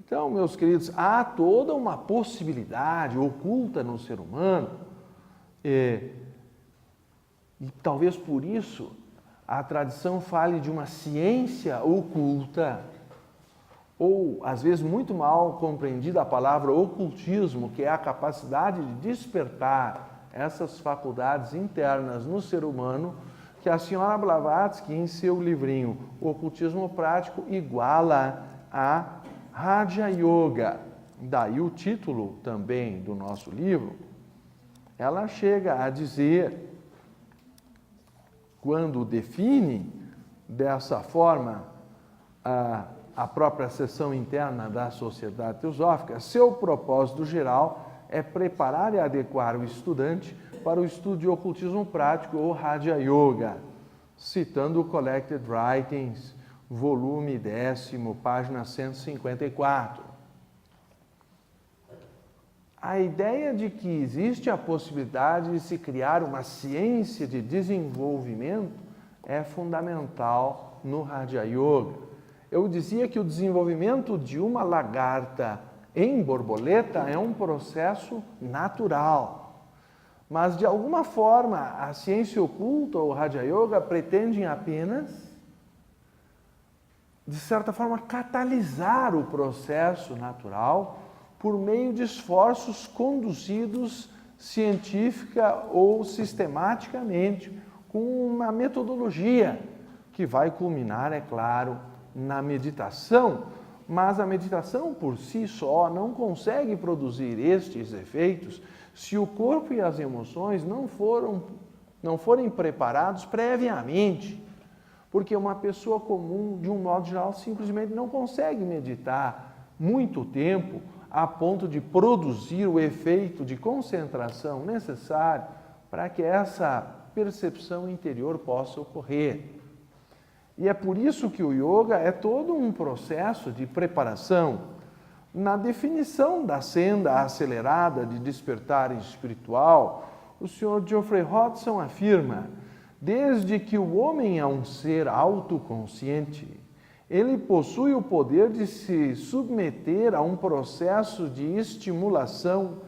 Então, meus queridos, há toda uma possibilidade oculta no ser humano e talvez por isso a tradição fale de uma ciência oculta, ou às vezes muito mal compreendida a palavra ocultismo, que é a capacidade de despertar essas faculdades internas no ser humano, que a senhora Blavatsky, em seu livrinho O Ocultismo Prático, iguala a Raja Yoga. Daí o título também do nosso livro. Ela chega a dizer, quando define dessa forma a própria seção interna da Sociedade Teosófica, seu propósito geral é preparar e adequar o estudante para o estudo de ocultismo prático ou Raja Yoga, citando o Collected Writings, volume 10º, página 154. A ideia de que existe a possibilidade de se criar uma ciência de desenvolvimento é fundamental no Raja Yoga. Eu dizia que o desenvolvimento de uma lagarta em borboleta é um processo natural. Mas, de alguma forma, a ciência oculta ou Raja Yoga pretendem apenas, de certa forma, catalisar o processo natural por meio de esforços conduzidos científica ou sistematicamente com uma metodologia que vai culminar, é claro, na meditação, mas a meditação por si só não consegue produzir estes efeitos se o corpo e as emoções não forem preparados previamente, porque uma pessoa comum, de um modo geral, simplesmente não consegue meditar muito tempo a ponto de produzir o efeito de concentração necessário para que essa percepção interior possa ocorrer. E é por isso que o yoga é todo um processo de preparação. Na definição da senda acelerada de despertar espiritual, o Sr. Geoffrey Hodgson afirma: desde que o homem é um ser autoconsciente, ele possui o poder de se submeter a um processo de estimulação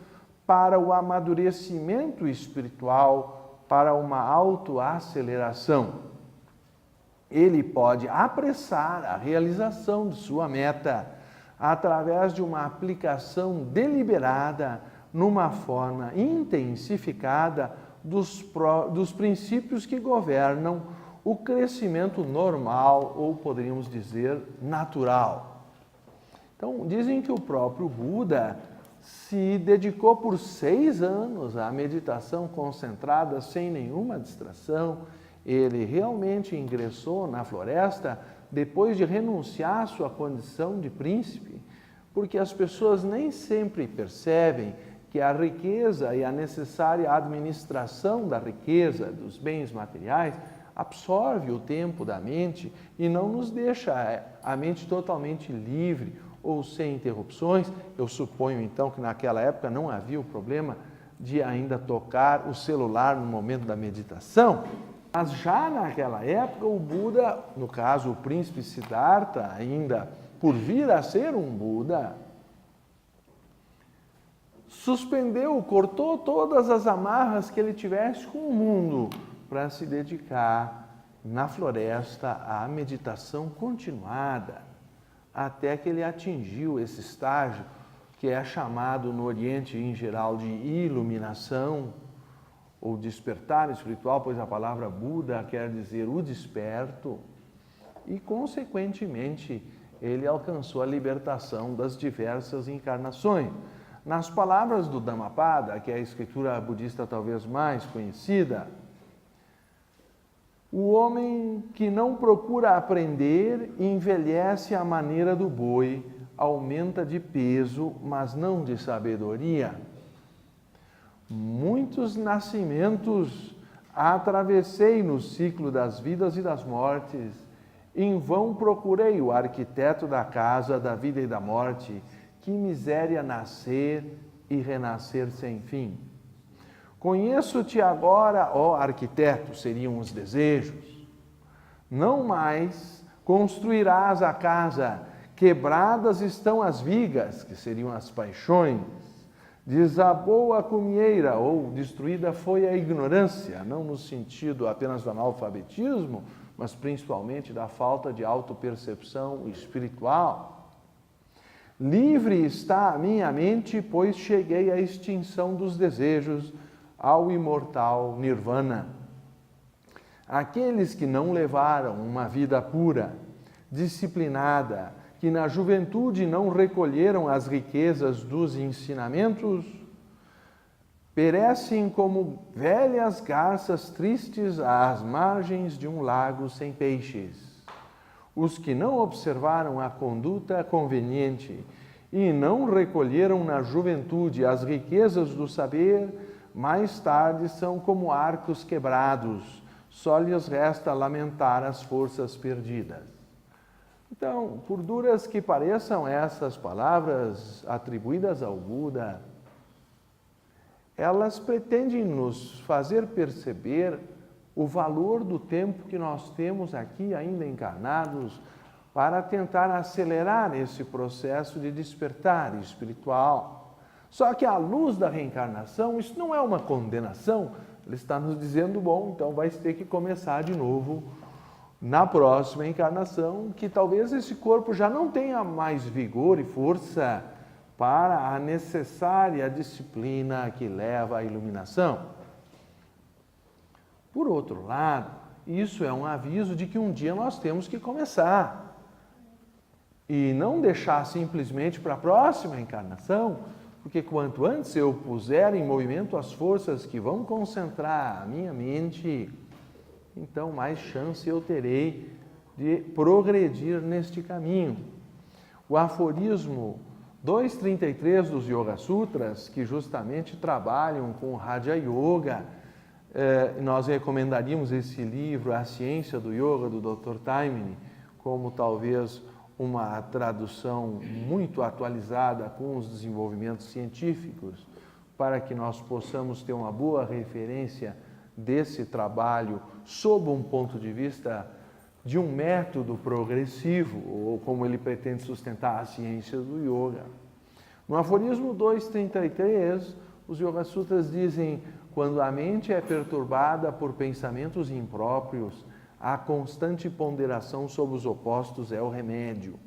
para o amadurecimento espiritual, para uma autoaceleração. Ele pode apressar a realização de sua meta através de uma aplicação deliberada numa forma intensificada dos princípios que governam o crescimento normal, ou poderíamos dizer natural. Então, dizem que o próprio Buda se dedicou por 6 anos à meditação concentrada, sem nenhuma distração. Ele realmente ingressou na floresta depois de renunciar à sua condição de príncipe, porque as pessoas nem sempre percebem que a riqueza e a necessária administração da riqueza, dos bens materiais, absorve o tempo da mente e não nos deixa a mente totalmente livre ou sem interrupções. Eu suponho então que naquela época não havia o problema de ainda tocar o celular no momento da meditação. Mas já naquela época o Buda, no caso o príncipe Siddhartha, ainda por vir a ser um Buda, suspendeu, cortou todas as amarras que ele tivesse com o mundo para se dedicar na floresta à meditação continuada, até que ele atingiu esse estágio que é chamado no Oriente em geral de iluminação, ou despertar espiritual, pois a palavra Buda quer dizer o desperto, e consequentemente ele alcançou a libertação das diversas encarnações. Nas palavras do Dhammapada, que é a escritura budista talvez mais conhecida, o homem que não procura aprender envelhece à maneira do boi, aumenta de peso, mas não de sabedoria. Muitos nascimentos atravessei no ciclo das vidas e das mortes. Em vão procurei o arquiteto da casa, da vida e da morte. Que miséria nascer e renascer sem fim. Conheço-te agora, ó arquiteto, seriam os desejos. Não mais construirás a casa quebradas estão as vigas, que seriam as paixões, desabou a cumieira, ou destruída foi a ignorância, não no sentido apenas do analfabetismo, mas principalmente da falta de autopercepção espiritual. Livre está a minha mente, pois cheguei à extinção dos desejos, ao imortal nirvana. Aqueles que não levaram uma vida pura, disciplinada, que na juventude não recolheram as riquezas dos ensinamentos, perecem como velhas garças tristes às margens de um lago sem peixes. Os que não observaram a conduta conveniente e não recolheram na juventude as riquezas do saber, mais tarde são como arcos quebrados, só lhes resta lamentar as forças perdidas. Então, por duras que pareçam essas palavras atribuídas ao Buda, elas pretendem nos fazer perceber o valor do tempo que nós temos aqui ainda encarnados para tentar acelerar esse processo de despertar espiritual. Só que à luz da reencarnação, isso não é uma condenação, ele está nos dizendo, bom, então vai ter que começar de novo na próxima encarnação, que talvez esse corpo já não tenha mais vigor e força para a necessária disciplina que leva à iluminação. Por outro lado, isso é um aviso de que um dia nós temos que começar e não deixar simplesmente para a próxima encarnação, porque quanto antes eu puser em movimento as forças que vão concentrar a minha mente, então mais chance eu terei de progredir neste caminho. O aforismo 233 dos Yoga Sutras, que justamente trabalham com Raja Yoga, nós recomendaríamos esse livro, A Ciência do Yoga, do Dr. Taimini, como talvez uma tradução muito atualizada com os desenvolvimentos científicos, para que nós possamos ter uma boa referência desse trabalho sob um ponto de vista de um método progressivo, ou como ele pretende sustentar a ciência do yoga. No aforismo 233, os Yoga Sutras dizem: quando a mente é perturbada por pensamentos impróprios, a constante ponderação sobre os opostos é o remédio.